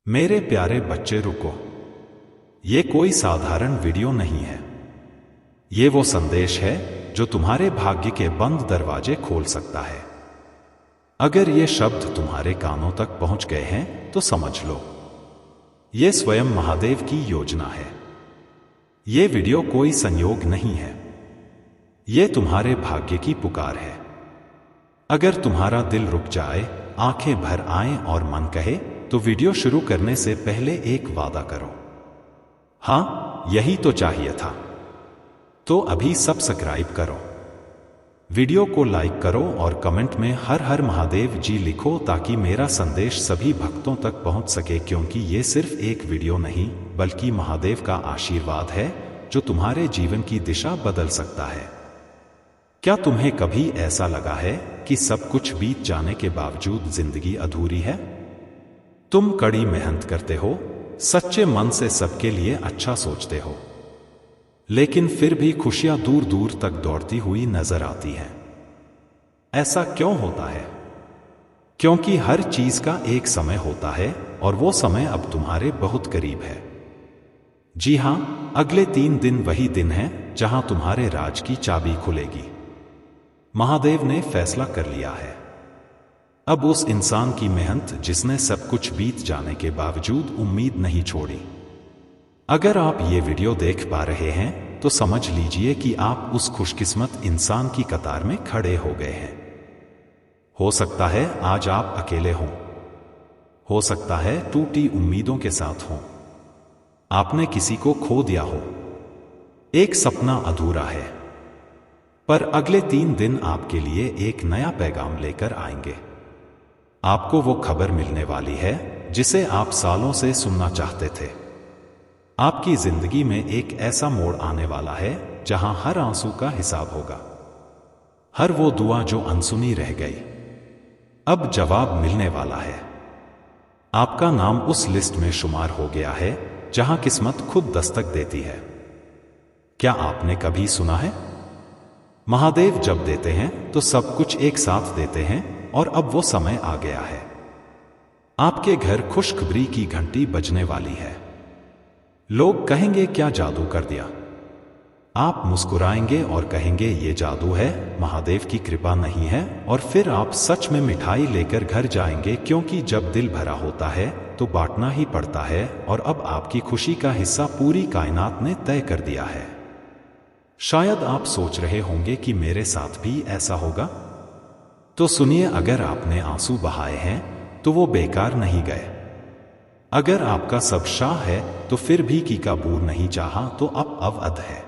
मेरे प्यारे बच्चे रुको। ये कोई साधारण वीडियो नहीं है। ये वो संदेश है जो तुम्हारे भाग्य के बंद दरवाजे खोल सकता है। अगर ये शब्द तुम्हारे कानों तक पहुंच गए हैं तो समझ लो, ये स्वयं महादेव की योजना है। ये वीडियो कोई संयोग नहीं है, ये तुम्हारे भाग्य की पुकार है। अगर तुम्हारा दिल रुक जाए, आंखें भर आएं और मन कहे तो वीडियो शुरू करने से पहले एक वादा करो। हां, यही तो चाहिए था। तो अभी सब्सक्राइब करो, वीडियो को लाइक करो और कमेंट में हर हर महादेव जी लिखो ताकि मेरा संदेश सभी भक्तों तक पहुंच सके, क्योंकि ये सिर्फ एक वीडियो नहीं बल्कि महादेव का आशीर्वाद है जो तुम्हारे जीवन की दिशा बदल सकता है। क्या तुम्हें कभी ऐसा लगा है कि सब कुछ बीत जाने के बावजूद जिंदगी अधूरी है? तुम कड़ी मेहनत करते हो, सच्चे मन से सबके लिए अच्छा सोचते हो, लेकिन फिर भी खुशियां दूर दूर तक दौड़ती हुई नजर आती हैं। ऐसा क्यों होता है? क्योंकि हर चीज का एक समय होता है और वो समय अब तुम्हारे बहुत करीब है। जी हां, अगले 3 दिन वही दिन है जहां तुम्हारे राज की चाबी खुलेगी। महादेव ने फैसला कर लिया है। अब उस इंसान की मेहनत जिसने सब कुछ बीत जाने के बावजूद उम्मीद नहीं छोड़ी। अगर आप ये वीडियो देख पा रहे हैं तो समझ लीजिए कि आप उस खुशकिस्मत इंसान की कतार में खड़े हो गए हैं। हो सकता है आज आप अकेले हों, हो सकता है टूटी उम्मीदों के साथ हों, आपने किसी को खो दिया हो, एक सपना अधूरा है। पर अगले 3 दिन आपके लिए एक नया पैगाम लेकर आएंगे। आपको वो खबर मिलने वाली है जिसे आप सालों से सुनना चाहते थे। आपकी जिंदगी में एक ऐसा मोड़ आने वाला है जहां हर आंसू का हिसाब होगा। हर वो दुआ जो अनसुनी रह गई, अब जवाब मिलने वाला है। आपका नाम उस लिस्ट में शुमार हो गया है जहां किस्मत खुद दस्तक देती है। क्या आपने कभी सुना है, महादेव जब देते हैं तो सब कुछ एक साथ देते हैं, और अब वो समय आ गया है। आपके घर खुशखबरी की घंटी बजने वाली है। लोग कहेंगे क्या जादू कर दिया? आप मुस्कुराएंगे और कहेंगे ये जादू है, महादेव की कृपा नहीं है, और फिर आप सच में मिठाई लेकर घर जाएंगे, क्योंकि जब दिल भरा होता है तो बांटना ही पड़ता है। और अब आपकी खुशी का हिस्सा पूरी कायनात ने तय कर दिया है। शायद आप सोच रहे होंगे कि मेरे साथ भी ऐसा होगा। तो सुनिए, अगर आपने आंसू बहाए हैं तो वो बेकार नहीं गए। अगर आपका सब शाह है तो फिर भी की का बूर नहीं चाहा तो अब अवध है।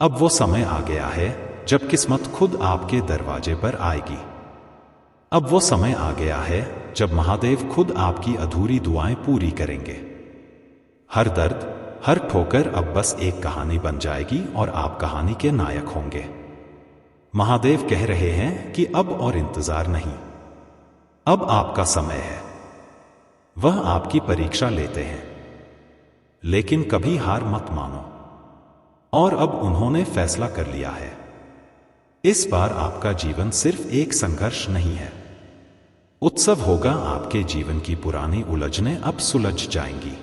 अब वो समय आ गया है जब किस्मत खुद आपके दरवाजे पर आएगी। अब वो समय आ गया है जब महादेव खुद आपकी अधूरी दुआएं पूरी करेंगे। हर दर्द, हर ठोकर अब बस एक कहानी बन जाएगी और आप कहानी के नायक होंगे। महादेव कह रहे हैं कि अब और इंतजार नहीं, अब आपका समय है। वह आपकी परीक्षा लेते हैं, लेकिन कभी हार मत मानो। और अब उन्होंने फैसला कर लिया है। इस बार आपका जीवन सिर्फ एक संघर्ष नहीं है, उत्सव होगा। आपके जीवन की पुरानी उलझनें अब सुलझ जाएंगी।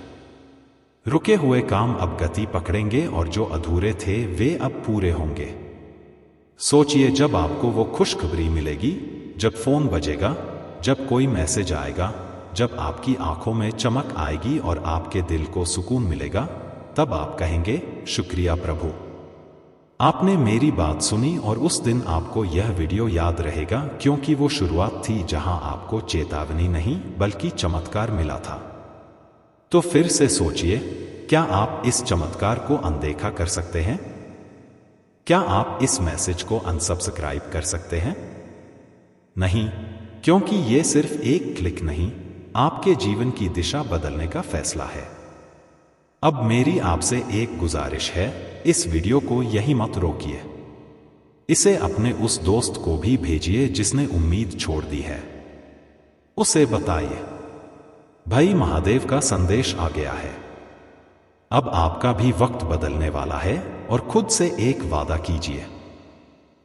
रुके हुए काम अब गति पकड़ेंगे और जो अधूरे थे वे अब पूरे होंगे। सोचिए, जब आपको वो खुशखबरी मिलेगी, जब फोन बजेगा, जब कोई मैसेज आएगा, जब आपकी आंखों में चमक आएगी और आपके दिल को सुकून मिलेगा, तब आप कहेंगे शुक्रिया प्रभु, आपने मेरी बात सुनी। और उस दिन आपको यह वीडियो याद रहेगा, क्योंकि वो शुरुआत थी जहां आपको चेतावनी नहीं बल्कि चमत्कार मिला था। तो फिर से सोचिए, क्या आप इस चमत्कार को अनदेखा कर सकते हैं? क्या आप इस मैसेज को अनसब्सक्राइब कर सकते हैं? नहीं, क्योंकि ये सिर्फ एक क्लिक नहीं, आपके जीवन की दिशा बदलने का फैसला है। अब मेरी आपसे एक गुजारिश है, इस वीडियो को यहीं मत रोकिए। इसे अपने उस दोस्त को भी भेजिए जिसने उम्मीद छोड़ दी है। उसे बताइए, भाई महादेव का संदेश आ गया है। अब आपका भी वक्त बदलने वाला है, और खुद से एक वादा कीजिए,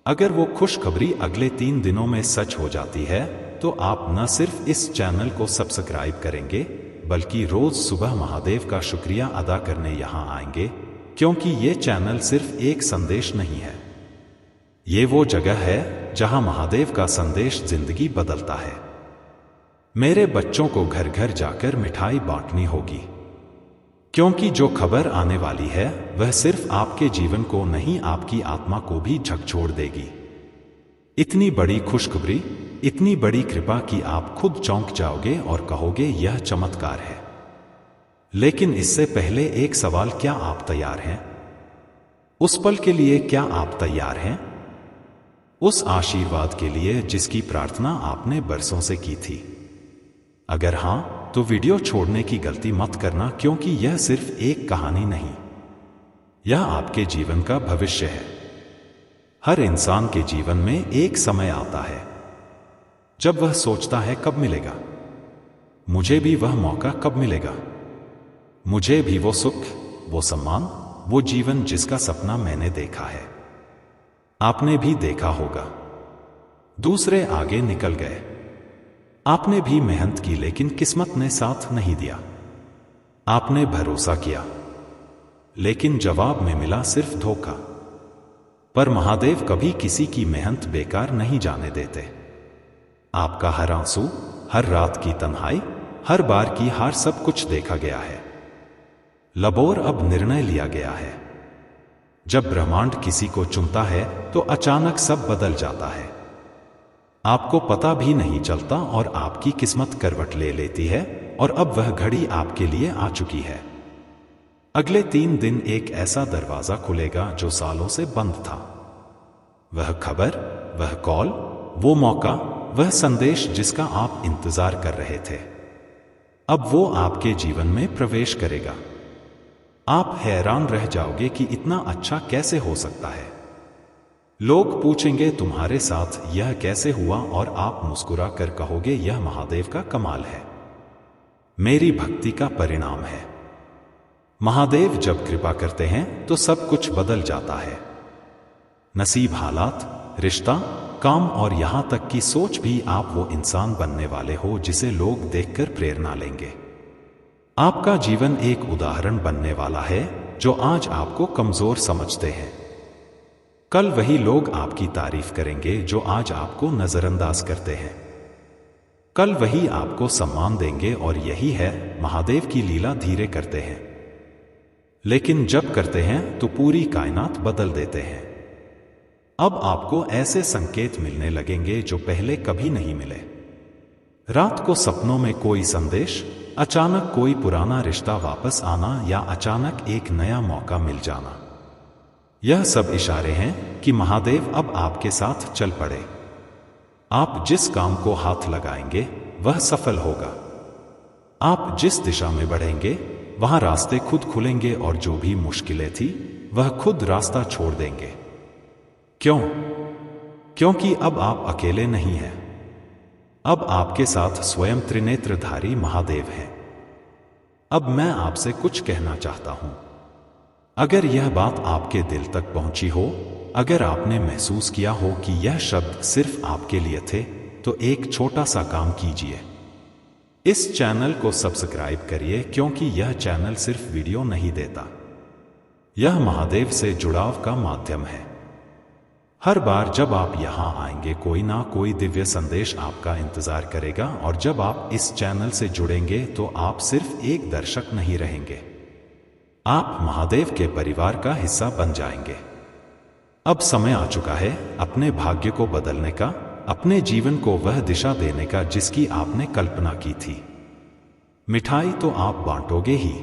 अगर वो खुशखबरी अगले 3 दिनों में सच हो जाती है तो आप न सिर्फ इस चैनल को सब्सक्राइब करेंगे बल्कि रोज सुबह महादेव का शुक्रिया अदा करने यहां आएंगे, क्योंकि ये चैनल सिर्फ एक संदेश नहीं है, ये वो जगह है जहां महादेव का संदेश जिंदगी बदलता है। मेरे बच्चों को घर घर जाकर मिठाई बांटनी होगी, क्योंकि जो खबर आने वाली है वह सिर्फ आपके जीवन को नहीं, आपकी आत्मा को भी झकझोर देगी। इतनी बड़ी खुशखबरी, इतनी बड़ी कृपा कि आप खुद चौंक जाओगे और कहोगे यह चमत्कार है। लेकिन इससे पहले एक सवाल, क्या आप तैयार हैं? उस पल के लिए क्या आप तैयार हैं? उस आशीर्वाद के लिए जिसकी प्रार्थना आपने बरसों से की थी? अगर हां, तो वीडियो छोड़ने की गलती मत करना, क्योंकि यह सिर्फ एक कहानी नहीं, यह आपके जीवन का भविष्य है। हर इंसान के जीवन में एक समय आता है जब वह सोचता है कब मिलेगा, मुझे भी वह मौका कब मिलेगा, मुझे भी वो सुख, वो सम्मान, वो जीवन जिसका सपना मैंने देखा है। आपने भी देखा होगा। दूसरे आगे निकल गए, आपने भी मेहनत की, लेकिन किस्मत ने साथ नहीं दिया। आपने भरोसा किया, लेकिन जवाब में मिला सिर्फ धोखा। पर महादेव कभी किसी की मेहनत बेकार नहीं जाने देते। आपका हर आंसू, हर रात की तन्हाई, हर बार की हार, सब कुछ देखा गया है। लबोर अब निर्णय लिया गया है। जब ब्रह्मांड किसी को चुनता है तो अचानक सब बदल जाता है। आपको पता भी नहीं चलता और आपकी किस्मत करवट ले लेती है, और अब वह घड़ी आपके लिए आ चुकी है। अगले 3 दिन एक ऐसा दरवाजा खुलेगा जो सालों से बंद था। वह खबर, वह कॉल, वो मौका, वह संदेश जिसका आप इंतजार कर रहे थे, अब वो आपके जीवन में प्रवेश करेगा। आप हैरान रह जाओगे कि इतना अच्छा कैसे हो सकता है। लोग पूछेंगे तुम्हारे साथ यह कैसे हुआ, और आप मुस्कुरा कर कहोगे यह महादेव का कमाल है, मेरी भक्ति का परिणाम है। महादेव जब कृपा करते हैं तो सब कुछ बदल जाता है। नसीब, हालात, रिश्ता, काम और यहां तक की सोच भी। आप वो इंसान बनने वाले हो जिसे लोग देखकर प्रेरणा लेंगे। आपका जीवन एक उदाहरण बनने वाला है। जो आज आपको कमजोर समझते हैं, कल वही लोग आपकी तारीफ करेंगे। जो आज आपको नजरअंदाज करते हैं, कल वही आपको सम्मान देंगे। और यही है, महादेव की लीला धीरे करते हैं, लेकिन जब करते हैं तो पूरी कायनात बदल देते हैं। अब आपको ऐसे संकेत मिलने लगेंगे जो पहले कभी नहीं मिले। रात को सपनों में कोई संदेश, अचानक कोई पुराना रिश्ता वापस आना, या अचानक एक नया मौका मिल जाना। यह सब इशारे हैं कि महादेव अब आपके साथ चल पड़े। आप जिस काम को हाथ लगाएंगे वह सफल होगा। आप जिस दिशा में बढ़ेंगे वहां रास्ते खुद खुलेंगे, और जो भी मुश्किलें थी वह खुद रास्ता छोड़ देंगे। क्यों? क्योंकि अब आप अकेले नहीं हैं। अब आपके साथ स्वयं त्रिनेत्रधारी महादेव हैं। अब मैं आपसे कुछ कहना चाहता हूं। अगर यह बात आपके दिल तक पहुंची हो, अगर आपने महसूस किया हो कि यह शब्द सिर्फ आपके लिए थे, तो एक छोटा सा काम कीजिए। इस चैनल को सब्सक्राइब करिए, क्योंकि यह चैनल सिर्फ वीडियो नहीं देता, यह महादेव से जुड़ाव का माध्यम है। हर बार जब आप यहां आएंगे कोई ना कोई दिव्य संदेश आपका इंतजार करेगा, और जब आप इस चैनल से जुड़ेंगे तो आप सिर्फ एक दर्शक नहीं रहेंगे, आप महादेव के परिवार का हिस्सा बन जाएंगे। अब समय आ चुका है अपने भाग्य को बदलने का, अपने जीवन को वह दिशा देने का जिसकी आपने कल्पना की थी। मिठाई तो आप बांटोगे ही,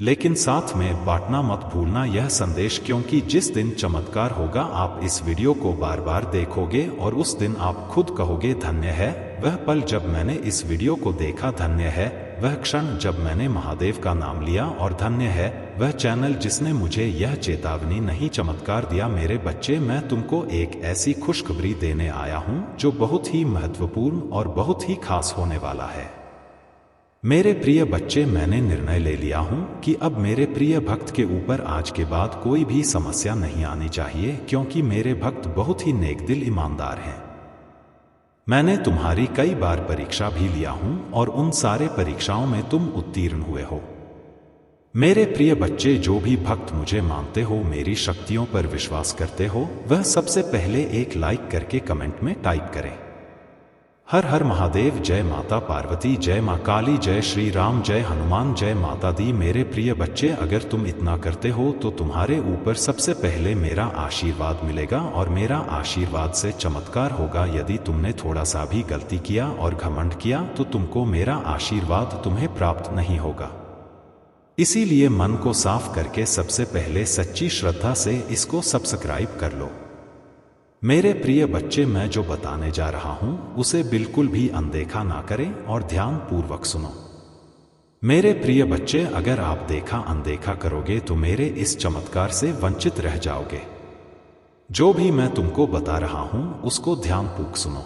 लेकिन साथ में बांटना मत भूलना यह संदेश, क्योंकि जिस दिन चमत्कार होगा आप इस वीडियो को बार बार देखोगे, और उस दिन आप खुद कहोगे धन्य है वह पल जब मैंने इस वीडियो को देखा, धन्य है वह क्षण जब मैंने महादेव का नाम लिया, और धन्य है वह चैनल जिसने मुझे यह चेतावनी नहीं चमत्कार दिया। मेरे बच्चे, मैं तुमको एक ऐसी खुशखबरी देने आया हूं जो बहुत ही महत्वपूर्ण और बहुत ही खास होने वाला है। मेरे प्रिय बच्चे, मैंने निर्णय ले लिया हूं कि अब मेरे प्रिय भक्त के ऊपर आज के बाद कोई भी समस्या नहीं आनी चाहिए, क्योंकि मेरे भक्त बहुत ही नेक दिल ईमानदार हैं। मैंने तुम्हारी कई बार परीक्षा भी लिया हूं और उन सारे परीक्षाओं में तुम उत्तीर्ण हुए हो। मेरे प्रिय बच्चे, जो भी भक्त मुझे मानते हो, मेरी शक्तियों पर विश्वास करते हो, वह सबसे पहले एक लाइक करके कमेंट में टाइप करें। हर हर महादेव, जय माता पार्वती, जय मां काली, जय श्री राम, जय हनुमान, जय माता दी। मेरे प्रिय बच्चे, अगर तुम इतना करते हो तो तुम्हारे ऊपर सबसे पहले मेरा आशीर्वाद मिलेगा और मेरा आशीर्वाद से चमत्कार होगा। यदि तुमने थोड़ा सा भी गलती किया और घमंड किया तो तुमको मेरा आशीर्वाद तुम्हें प्राप्त नहीं होगा। इसीलिए मन को साफ करके सबसे पहले सच्ची श्रद्धा से इसको सब्सक्राइब कर लो। मेरे प्रिय बच्चे, मैं जो बताने जा रहा हूं उसे बिल्कुल भी अनदेखा ना करें और ध्यान पूर्वक सुनो। मेरे प्रिय बच्चे, अगर आप देखा अनदेखा करोगे तो मेरे इस चमत्कार से वंचित रह जाओगे। जो भी मैं तुमको बता रहा हूं उसको ध्यानपूर्वक सुनो।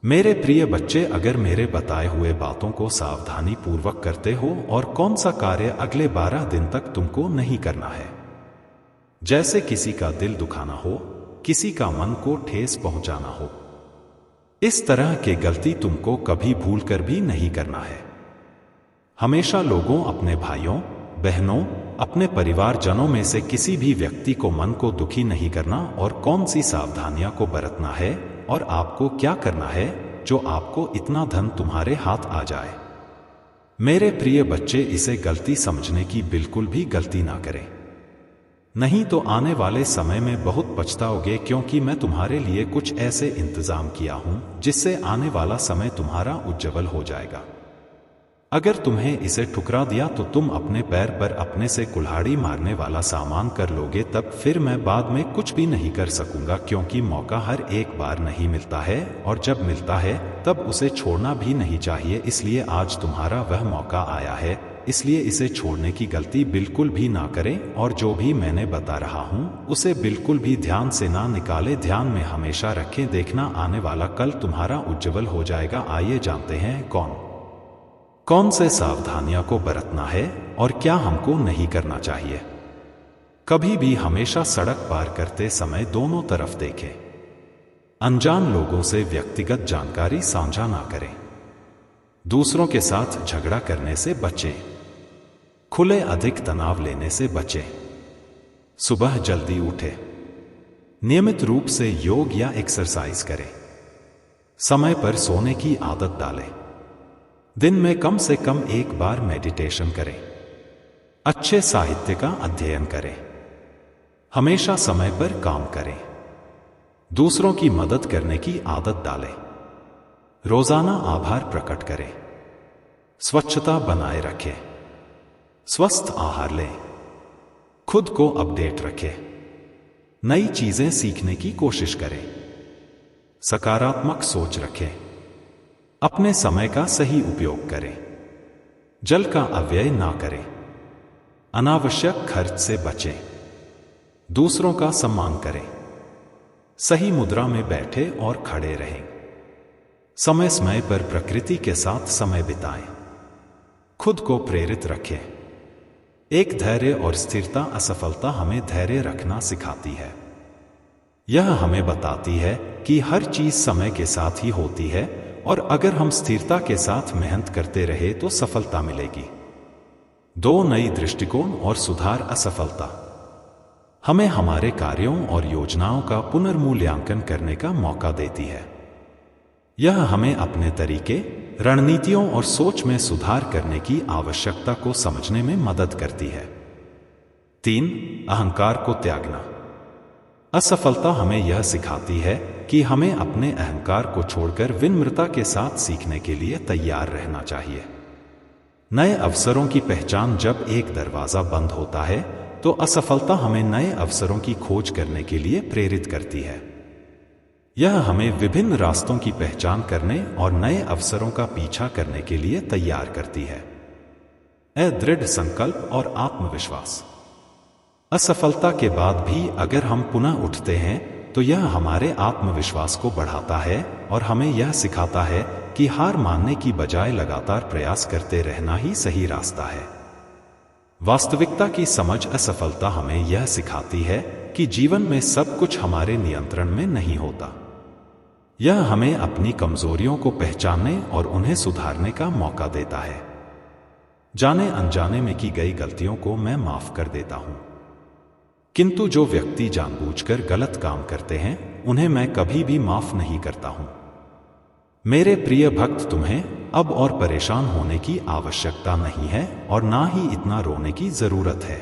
मेरे प्रिय बच्चे, अगर मेरे बताए हुए बातों को सावधानी पूर्वक करते हो और कौन सा कार्य अगले 12 दिन तक तुमको नहीं करना है, जैसे किसी का दिल दुखाना हो, किसी का मन को ठेस पहुंचाना हो, इस तरह के गलती तुमको कभी भूलकर भी नहीं करना है। हमेशा लोगों, अपने भाइयों बहनों, अपने परिवारजनों में से किसी भी व्यक्ति को मन को दुखी नहीं करना और कौन सी सावधानियां को बरतना है और आपको क्या करना है जो आपको इतना धन तुम्हारे हाथ आ जाए। मेरे प्रिय बच्चे, इसे गलती समझने की बिल्कुल भी गलती ना करें, नहीं तो आने वाले समय में बहुत पछताओगे, क्योंकि मैं तुम्हारे लिए कुछ ऐसे इंतजाम किया हूं जिससे आने वाला समय तुम्हारा उज्जवल हो जाएगा। अगर तुम्हें इसे ठुकरा दिया तो तुम अपने पैर पर अपने से कुल्हाड़ी मारने वाला सामान कर लोगे, तब फिर मैं बाद में कुछ भी नहीं कर सकूंगा, क्योंकि मौका हर एक बार नहीं मिलता है और जब मिलता है तब उसे छोड़ना भी नहीं चाहिए। इसलिए आज तुम्हारा वह मौका आया है, इसलिए इसे छोड़ने की गलती बिल्कुल भी ना करें और जो भी मैंने बता रहा हूं उसे बिल्कुल भी ध्यान से ना निकाले, ध्यान में हमेशा रखें। देखना आने वाला कल तुम्हारा उज्जवल हो जाएगा। आइए जानते हैं कौन से सावधानियां को बरतना है और क्या हमको नहीं करना चाहिए। कभी भी हमेशा सड़क पार करते समय दोनों तरफ देखें। अनजान लोगों से व्यक्तिगत जानकारी साझा ना करें। दूसरों के साथ झगड़ा करने से बचें। खुले अधिक तनाव लेने से बचें। सुबह जल्दी उठें। नियमित रूप से योग या एक्सरसाइज करें। समय पर सोने की आदत डालें। दिन में कम से कम एक बार मेडिटेशन करें। अच्छे साहित्य का अध्ययन करें। हमेशा समय पर काम करें। दूसरों की मदद करने की आदत डालें। रोजाना आभार प्रकट करें। स्वच्छता बनाए रखें। स्वस्थ आहार लें। खुद को अपडेट रखें। नई चीजें सीखने की कोशिश करें। सकारात्मक सोच रखें। अपने समय का सही उपयोग करें। जल का अपव्यय ना करें। अनावश्यक खर्च से बचें। दूसरों का सम्मान करें। सही मुद्रा में बैठे और खड़े रहें। समय समय पर प्रकृति के साथ समय बिताएं। खुद को प्रेरित रखें। एक धैर्य और स्थिरता। असफलता हमें धैर्य रखना सिखाती है। यह हमें बताती है कि हर चीज समय के साथ ही होती है और अगर हम स्थिरता के साथ मेहनत करते रहे तो सफलता मिलेगी। दो नई दृष्टिकोण और सुधार। असफलता हमें हमारे कार्यों और योजनाओं का पुनर्मूल्यांकन करने का मौका देती है। यह हमें अपने तरीके, रणनीतियों और सोच में सुधार करने की आवश्यकता को समझने में मदद करती है। 3. अहंकार को त्यागना। असफलता हमें यह सिखाती है कि हमें अपने अहंकार को छोड़कर विनम्रता के साथ सीखने के लिए तैयार रहना चाहिए। नए अवसरों की पहचान। जब एक दरवाजा बंद होता है तो असफलता हमें नए अवसरों की खोज करने के लिए प्रेरित करती है। यह हमें विभिन्न रास्तों की पहचान करने और नए अवसरों का पीछा करने के लिए तैयार करती है। दृढ़ संकल्प और आत्मविश्वास। असफलता के बाद भी अगर हम पुनः उठते हैं तो यह हमारे आत्मविश्वास को बढ़ाता है और हमें यह सिखाता है कि हार मानने की बजाय लगातार प्रयास करते रहना ही सही रास्ता है। वास्तविकता की समझ। असफलता हमें यह सिखाती है कि जीवन में सब कुछ हमारे नियंत्रण में नहीं होता। यह हमें अपनी कमजोरियों को पहचानने और उन्हें सुधारने का मौका देता है। जाने अनजाने में की गई गलतियों को मैं माफ कर देता हूं, किंतु जो व्यक्ति जानबूझकर गलत काम करते हैं उन्हें मैं कभी भी माफ नहीं करता हूं। मेरे प्रिय भक्त, तुम्हें अब और परेशान होने की आवश्यकता नहीं है और ना ही इतना रोने की जरूरत है।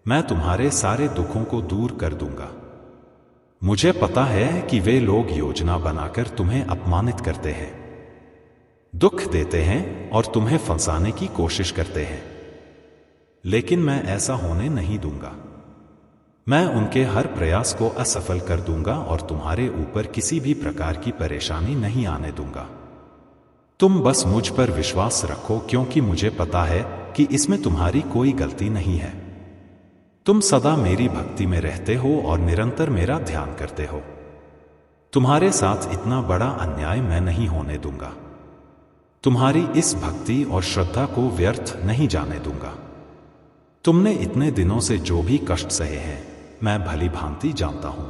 मैं तुम्हारे सारे दुखों को दूर कर दूंगा। मुझे पता है कि वे लोग योजना बनाकर तुम्हें अपमानित करते हैं, दुख देते हैं और तुम्हें फंसाने की कोशिश करते हैं, लेकिन मैं ऐसा होने नहीं दूंगा। मैं उनके हर प्रयास को असफल कर दूंगा और तुम्हारे ऊपर किसी भी प्रकार की परेशानी नहीं आने दूंगा। तुम बस मुझ पर विश्वास रखो, क्योंकि मुझे पता है कि इसमें तुम्हारी कोई गलती नहीं है। तुम सदा मेरी भक्ति में रहते हो और निरंतर मेरा ध्यान करते हो। तुम्हारे साथ इतना बड़ा अन्याय मैं नहीं होने दूंगा। तुम्हारी इस भक्ति और श्रद्धा को व्यर्थ नहीं जाने दूंगा। तुमने इतने दिनों से जो भी कष्ट सहे हैं मैं भली भांति जानता हूं।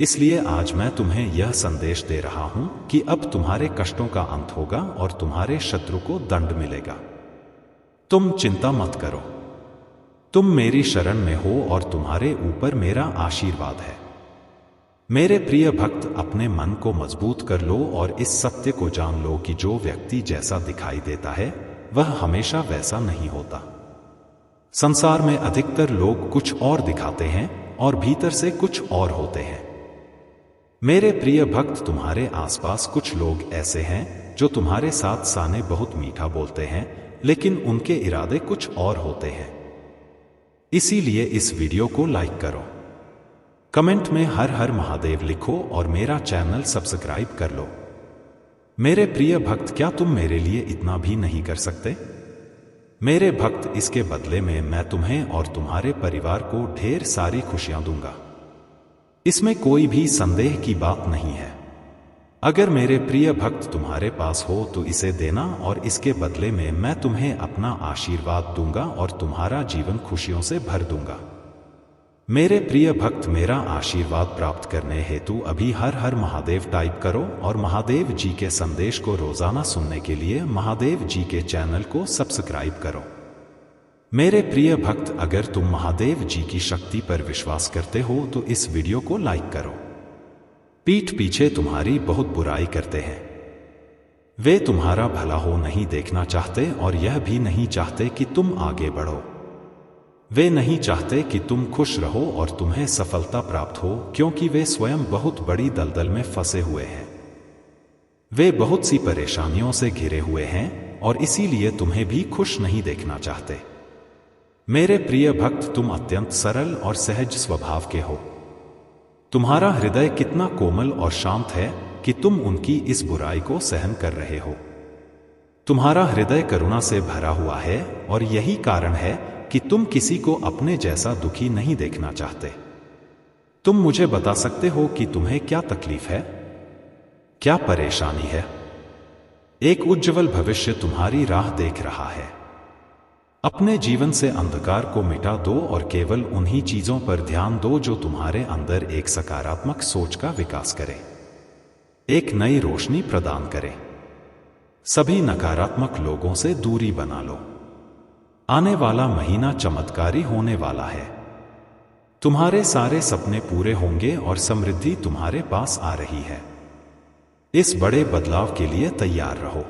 इसलिए आज मैं तुम्हें यह संदेश दे रहा हूं कि अब तुम्हारे कष्टों का अंत होगा और तुम्हारे शत्रु को दंड मिलेगा। तुम चिंता मत करो। तुम मेरी शरण में हो और तुम्हारे ऊपर मेरा आशीर्वाद है। मेरे प्रिय भक्त, अपने मन को मजबूत कर लो और इस सत्य को जान लो कि जो व्यक्ति जैसा दिखाई देता है वह हमेशा वैसा नहीं होता। संसार में अधिकतर लोग कुछ और दिखाते हैं और भीतर से कुछ और होते हैं। मेरे प्रिय भक्त, तुम्हारे आसपास कुछ लोग ऐसे हैं जो तुम्हारे साथ साने बहुत मीठा बोलते हैं, लेकिन उनके इरादे कुछ और होते हैं। इसीलिए इस वीडियो को लाइक करो, कमेंट में हर हर महादेव लिखो और मेरा चैनल सब्सक्राइब कर लो। मेरे प्रिय भक्त, क्या तुम मेरे लिए इतना भी नहीं कर सकते? मेरे भक्त, इसके बदले में मैं तुम्हें और तुम्हारे परिवार को ढेर सारी खुशियां दूंगा। इसमें कोई भी संदेह की बात नहीं है। अगर मेरे प्रिय भक्त तुम्हारे पास हो तो इसे देना और इसके बदले में मैं तुम्हें अपना आशीर्वाद दूंगा और तुम्हारा जीवन खुशियों से भर दूंगा। मेरे प्रिय भक्त, मेरा आशीर्वाद प्राप्त करने हेतु अभी हर हर महादेव टाइप करो और महादेव जी के संदेश को रोजाना सुनने के लिए महादेव जी के चैनल को सब्सक्राइब करो। मेरे प्रिय भक्त, अगर तुम महादेव जी की शक्ति पर विश्वास करते हो तो इस वीडियो को लाइक करो। पीठ पीछे तुम्हारी बहुत बुराई करते हैं। वे तुम्हारा भला हो नहीं देखना चाहते और यह भी नहीं चाहते कि तुम आगे बढ़ो। वे नहीं चाहते कि तुम खुश रहो और तुम्हें सफलता प्राप्त हो, क्योंकि वे स्वयं बहुत बड़ी दलदल में फंसे हुए हैं। वे बहुत सी परेशानियों से घिरे हुए हैं और इसीलिए तुम्हें भी खुश नहीं देखना चाहते। मेरे प्रिय भक्त, तुम अत्यंत सरल और सहज स्वभाव के हो। तुम्हारा हृदय कितना कोमल और शांत है कि तुम उनकी इस बुराई को सहन कर रहे हो। तुम्हारा हृदय करुणा से भरा हुआ है और यही कारण है कि तुम किसी को अपने जैसा दुखी नहीं देखना चाहते। तुम मुझे बता सकते हो कि तुम्हें क्या तकलीफ है, क्या परेशानी है? एक उज्जवल भविष्य तुम्हारी राह देख रहा है। अपने जीवन से अंधकार को मिटा दो और केवल उन्हीं चीजों पर ध्यान दो जो तुम्हारे अंदर एक सकारात्मक सोच का विकास करे, एक नई रोशनी प्रदान करे। सभी नकारात्मक लोगों से दूरी बना लो। आने वाला महीना चमत्कारी होने वाला है। तुम्हारे सारे सपने पूरे होंगे और समृद्धि तुम्हारे पास आ रही है। इस बड़े बदलाव के लिए तैयार रहो।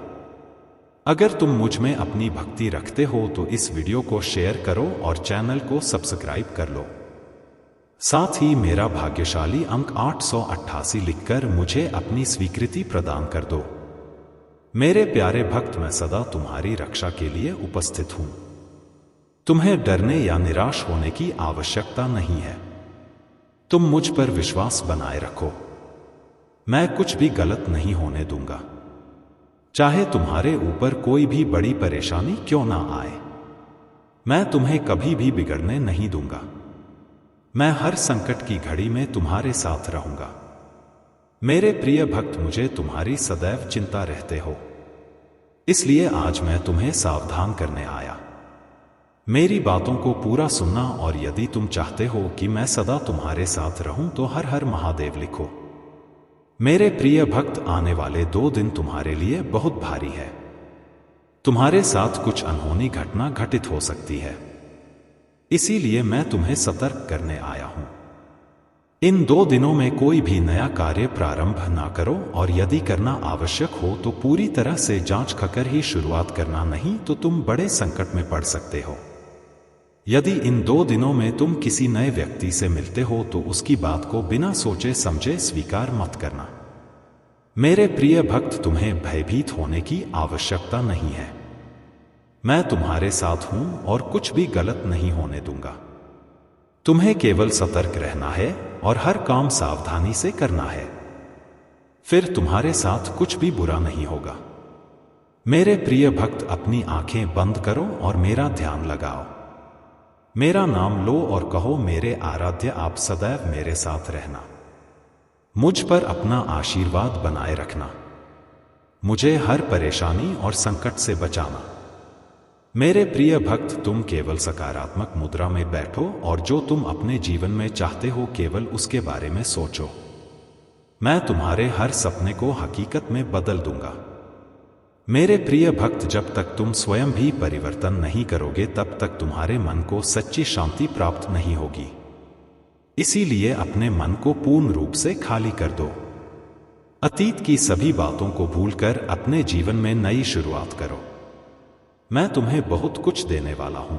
अगर तुम मुझ में अपनी भक्ति रखते हो तो इस वीडियो को शेयर करो और चैनल को सब्सक्राइब कर लो। साथ ही मेरा भाग्यशाली अंक 888 लिखकर मुझे अपनी स्वीकृति प्रदान कर दो। मेरे प्यारे भक्त, मैं सदा तुम्हारी रक्षा के लिए उपस्थित हूं। तुम्हें डरने या निराश होने की आवश्यकता नहीं है। तुम मुझ पर विश्वास बनाए रखो। मैं कुछ भी गलत नहीं होने दूंगा, चाहे तुम्हारे ऊपर कोई भी बड़ी परेशानी क्यों ना आए। मैं तुम्हें कभी भी बिगड़ने नहीं दूंगा। मैं हर संकट की घड़ी में तुम्हारे साथ रहूंगा। मेरे प्रिय भक्त, मुझे तुम्हारी सदैव चिंता रहते हो, इसलिए आज मैं तुम्हें सावधान करने आया। मेरी बातों को पूरा सुनना और यदि तुम चाहते हो कि मैं सदा तुम्हारे साथ रहूं तो हर हर महादेव लिखो। मेरे प्रिय भक्त, आने वाले 2 दिन तुम्हारे लिए बहुत भारी है। तुम्हारे साथ कुछ अनहोनी घटना घटित हो सकती है, इसीलिए मैं तुम्हें सतर्क करने आया हूं। इन 2 दिनों में कोई भी नया कार्य प्रारंभ ना करो, और यदि करना आवश्यक हो तो पूरी तरह से जांच कर ही शुरुआत करना, नहीं तो तुम बड़े संकट में पड़ सकते हो। यदि इन 2 दिनों में तुम किसी नए व्यक्ति से मिलते हो तो उसकी बात को बिना सोचे समझे स्वीकार मत करना। मेरे प्रिय भक्त, तुम्हें भयभीत होने की आवश्यकता नहीं है। मैं तुम्हारे साथ हूं और कुछ भी गलत नहीं होने दूंगा। तुम्हें केवल सतर्क रहना है और हर काम सावधानी से करना है, फिर तुम्हारे साथ कुछ भी बुरा नहीं होगा। मेरे प्रिय भक्त, अपनी आंखें बंद करो और मेरा ध्यान लगाओ। मेरा नाम लो और कहो, मेरे आराध्य, आप सदैव मेरे साथ रहना। मुझ पर अपना आशीर्वाद बनाए रखना। मुझे हर परेशानी और संकट से बचाना। मेरे प्रिय भक्त, तुम केवल सकारात्मक मुद्रा में बैठो और जो तुम अपने जीवन में चाहते हो केवल उसके बारे में सोचो। मैं तुम्हारे हर सपने को हकीकत में बदल दूंगा। मेरे प्रिय भक्त, जब तक तुम स्वयं भी परिवर्तन नहीं करोगे तब तक तुम्हारे मन को सच्ची शांति प्राप्त नहीं होगी। इसीलिए अपने मन को पूर्ण रूप से खाली कर दो। अतीत की सभी बातों को भूलकर अपने जीवन में नई शुरुआत करो। मैं तुम्हें बहुत कुछ देने वाला हूं।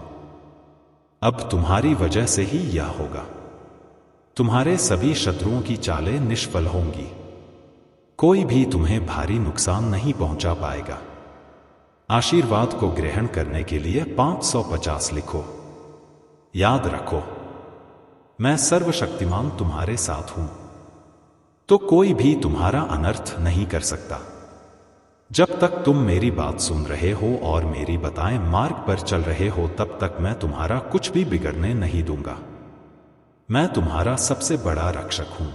अब तुम्हारी वजह से ही यह होगा। तुम्हारे सभी शत्रुओं की चालें निष्फल होंगी। कोई भी तुम्हें भारी नुकसान नहीं पहुंचा पाएगा। आशीर्वाद को ग्रहण करने के लिए 550 लिखो। याद रखो, मैं सर्वशक्तिमान तुम्हारे साथ हूं, तो कोई भी तुम्हारा अनर्थ नहीं कर सकता। जब तक तुम मेरी बात सुन रहे हो और मेरी बताए मार्ग पर चल रहे हो तब तक मैं तुम्हारा कुछ भी बिगड़ने नहीं दूंगा। मैं तुम्हारा सबसे बड़ा रक्षक हूं।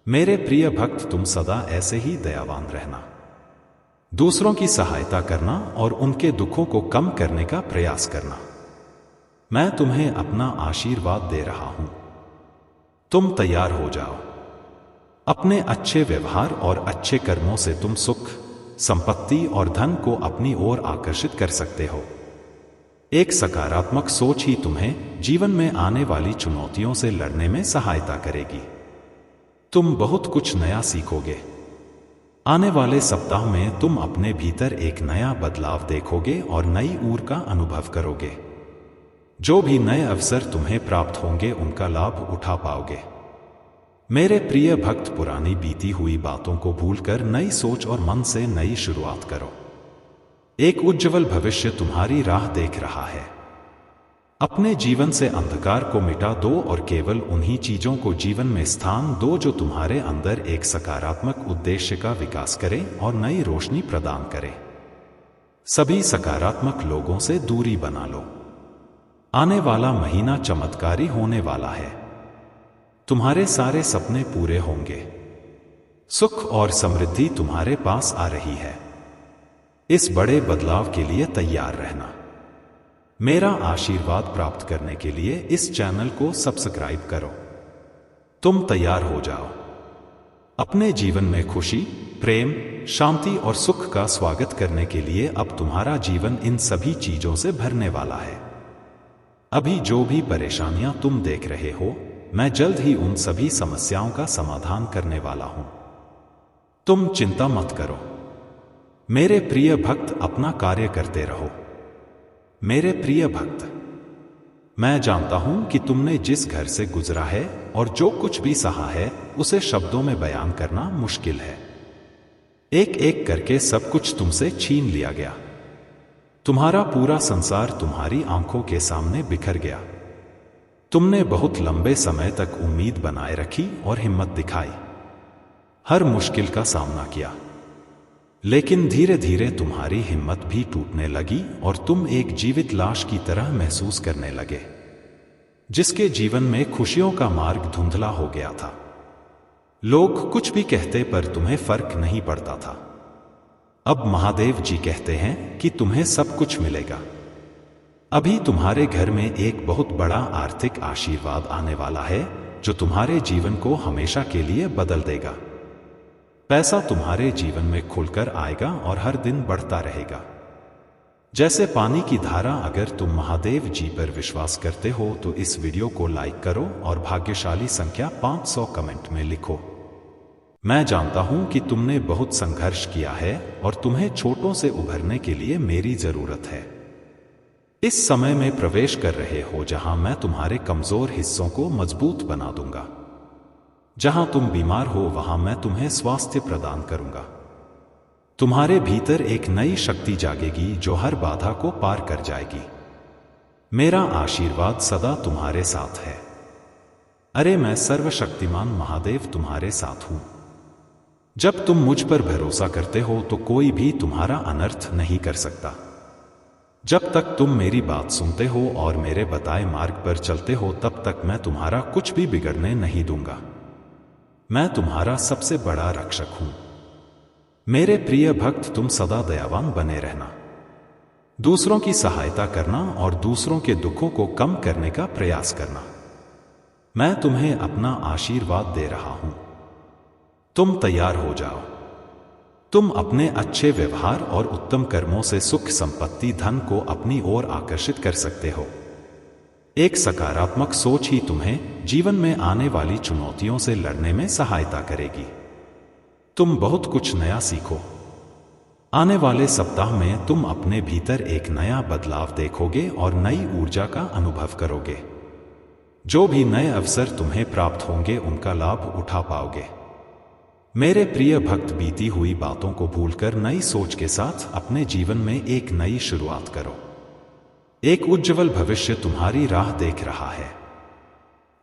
मेरे प्रिय भक्त, तुम सदा ऐसे ही दयावान रहना, दूसरों की सहायता करना और उनके दुखों को कम करने का प्रयास करना। मैं तुम्हें अपना आशीर्वाद दे रहा हूं। तुम तैयार हो जाओ। अपने अच्छे व्यवहार और अच्छे कर्मों से तुम सुख, संपत्ति और धन को अपनी ओर आकर्षित कर सकते हो। एक सकारात्मक सोच ही तुम्हें जीवन में आने वाली चुनौतियों से लड़ने में सहायता करेगी। तुम बहुत कुछ नया सीखोगे। आने वाले सप्ताह में तुम अपने भीतर एक नया बदलाव देखोगे और नई ऊर्जा का अनुभव करोगे। जो भी नए अवसर तुम्हें प्राप्त होंगे उनका लाभ उठा पाओगे। मेरे प्रिय भक्त, पुरानी बीती हुई बातों को भूलकर नई सोच और मन से नई शुरुआत करो। एक उज्जवल भविष्य तुम्हारी राह देख रहा है। अपने जीवन से अंधकार को मिटा दो और केवल उन्हीं चीजों को जीवन में स्थान दो जो तुम्हारे अंदर एक सकारात्मक उद्देश्य का विकास करें और नई रोशनी प्रदान करें। सभी सकारात्मक लोगों से दूरी बना लो। आने वाला महीना चमत्कारी होने वाला है। तुम्हारे सारे सपने पूरे होंगे। सुख और समृद्धि तुम्हारे पास आ रही है। इस बड़े बदलाव के लिए तैयार रहना। मेरा आशीर्वाद प्राप्त करने के लिए इस चैनल को सब्सक्राइब करो। तुम तैयार हो जाओ। अपने जीवन में खुशी, प्रेम, शांति और सुख का स्वागत करने के लिए अब तुम्हारा जीवन इन सभी चीजों से भरने वाला है। अभी जो भी परेशानियां तुम देख रहे हो, मैं जल्द ही उन सभी समस्याओं का समाधान करने वाला हूं। तुम चिंता मत करो। मेरे प्रिय भक्त, अपना कार्य करते रहो। मेरे प्रिय भक्त, मैं जानता हूं कि तुमने जिस घर से गुजरा है और जो कुछ भी सहा है उसे शब्दों में बयान करना मुश्किल है। एक एक करके सब कुछ तुमसे छीन लिया गया। तुम्हारा पूरा संसार तुम्हारी आंखों के सामने बिखर गया। तुमने बहुत लंबे समय तक उम्मीद बनाए रखी और हिम्मत दिखाई। हर मुश्किल का सामना किया, लेकिन धीरे धीरे तुम्हारी हिम्मत भी टूटने लगी और तुम एक जीवित लाश की तरह महसूस करने लगे, जिसके जीवन में खुशियों का मार्ग धुंधला हो गया था। लोग कुछ भी कहते पर तुम्हें फर्क नहीं पड़ता था। अब महादेव जी कहते हैं कि तुम्हें सब कुछ मिलेगा। अभी तुम्हारे घर में एक बहुत बड़ा आर्थिक आशीर्वाद आने वाला है जो तुम्हारे जीवन को हमेशा के लिए बदल देगा। पैसा तुम्हारे जीवन में खुलकर आएगा और हर दिन बढ़ता रहेगा। जैसे पानी की धारा। अगर तुम महादेव जी पर विश्वास करते हो तो इस वीडियो को लाइक करो और भाग्यशाली संख्या 500 कमेंट में लिखो। मैं जानता हूं कि तुमने बहुत संघर्ष किया है और तुम्हें चोटों से उभरने के लिए मेरी जरूरत है। इस समय में प्रवेश कर रहे हो जहां मैं तुम्हारे कमजोर हिस्सों को मजबूत बना दूंगा। जहां तुम बीमार हो वहां मैं तुम्हें स्वास्थ्य प्रदान करूंगा। तुम्हारे भीतर एक नई शक्ति जागेगी जो हर बाधा को पार कर जाएगी। मेरा आशीर्वाद सदा तुम्हारे साथ है। अरे मैं सर्वशक्तिमान महादेव तुम्हारे साथ हूं। जब तुम मुझ पर भरोसा करते हो तो कोई भी तुम्हारा अनर्थ नहीं कर सकता। जब तक तुम मेरी बात सुनते हो और मेरे बताए मार्ग पर चलते हो तब तक मैं तुम्हारा कुछ भी बिगड़ने नहीं दूंगा। मैं तुम्हारा सबसे बड़ा रक्षक हूं। मेरे प्रिय भक्त, तुम सदा दयावान बने रहना, दूसरों की सहायता करना और दूसरों के दुखों को कम करने का प्रयास करना। मैं तुम्हें अपना आशीर्वाद दे रहा हूं। तुम तैयार हो जाओ। तुम अपने अच्छे व्यवहार और उत्तम कर्मों से सुख, संपत्ति, धन को अपनी ओर आकर्षित कर सकते हो। एक सकारात्मक सोच ही तुम्हें जीवन में आने वाली चुनौतियों से लड़ने में सहायता करेगी। तुम बहुत कुछ नया सीखो। आने वाले सप्ताह में तुम अपने भीतर एक नया बदलाव देखोगे और नई ऊर्जा का अनुभव करोगे। जो भी नए अवसर तुम्हें प्राप्त होंगे उनका लाभ उठा पाओगे। मेरे प्रिय भक्त, बीती हुई बातों को भूलकर नई सोच के साथ अपने जीवन में एक नई शुरुआत करो। एक उज्जवल भविष्य तुम्हारी राह देख रहा है।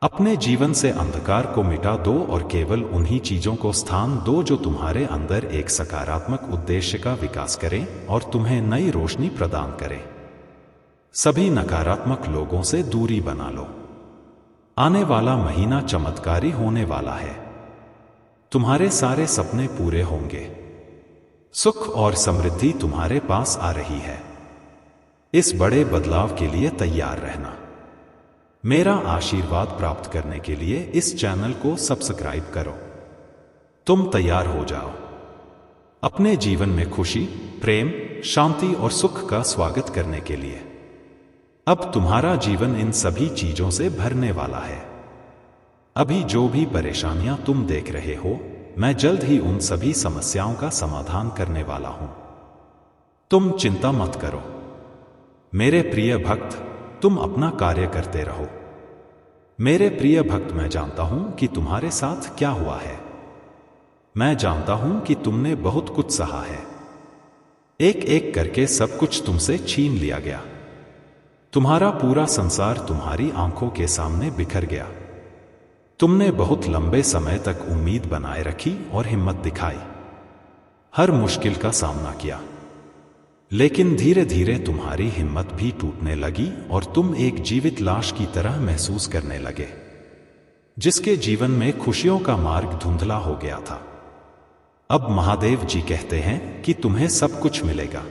अपने जीवन से अंधकार को मिटा दो और केवल उन्हीं चीजों को स्थान दो जो तुम्हारे अंदर एक सकारात्मक उद्देश्य का विकास करें और तुम्हें नई रोशनी प्रदान करें। सभी नकारात्मक लोगों से दूरी बना लो। आने वाला महीना चमत्कारी होने वाला है। तुम्हारे सारे सपने पूरे होंगे। सुख और समृद्धि तुम्हारे पास आ रही है। इस बड़े बदलाव के लिए तैयार रहना। मेरा आशीर्वाद प्राप्त करने के लिए इस चैनल को सब्सक्राइब करो। तुम तैयार हो जाओ अपने जीवन में खुशी, प्रेम, शांति और सुख का स्वागत करने के लिए। अब तुम्हारा जीवन इन सभी चीजों से भरने वाला है। अभी जो भी परेशानियां तुम देख रहे हो, मैं जल्द ही उन सभी समस्याओं का समाधान करने वाला हूं। तुम चिंता मत करो। मेरे प्रिय भक्त, तुम अपना कार्य करते रहो। मेरे प्रिय भक्त, मैं जानता हूं कि तुम्हारे साथ क्या हुआ है। मैं जानता हूं कि तुमने बहुत कुछ सहा है। एक एक करके सब कुछ तुमसे छीन लिया गया। तुम्हारा पूरा संसार तुम्हारी आंखों के सामने बिखर गया। तुमने बहुत लंबे समय तक उम्मीद बनाए रखी और हिम्मत दिखाई। हर मुश्किल का सामना किया, लेकिन धीरे धीरे तुम्हारी हिम्मत भी टूटने लगी और तुम एक जीवित लाश की तरह महसूस करने लगे, जिसके जीवन में खुशियों का मार्ग धुंधला हो गया था। अब महादेव जी कहते हैं कि तुम्हें सब कुछ मिलेगा।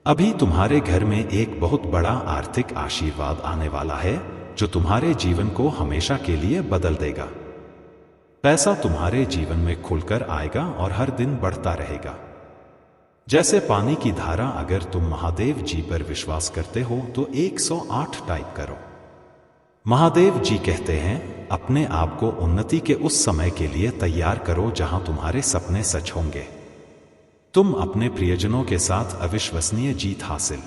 अभी तुम्हारे घर में एक बहुत बड़ा आर्थिक आशीर्वाद आने वाला है जो तुम्हारे जीवन को हमेशा के लिए बदल देगा। पैसा तुम्हारे जीवन में खुलकर आएगा और हर दिन बढ़ता रहेगा। जैसे पानी की धारा। अगर तुम महादेव जी पर विश्वास करते हो तो 108 टाइप करो। महादेव जी कहते हैं, अपने आप को उन्नति के उस समय के लिए तैयार करो जहां तुम्हारे सपने सच होंगे। तुम अपने प्रियजनों के साथ अविश्वसनीय जीत हासिल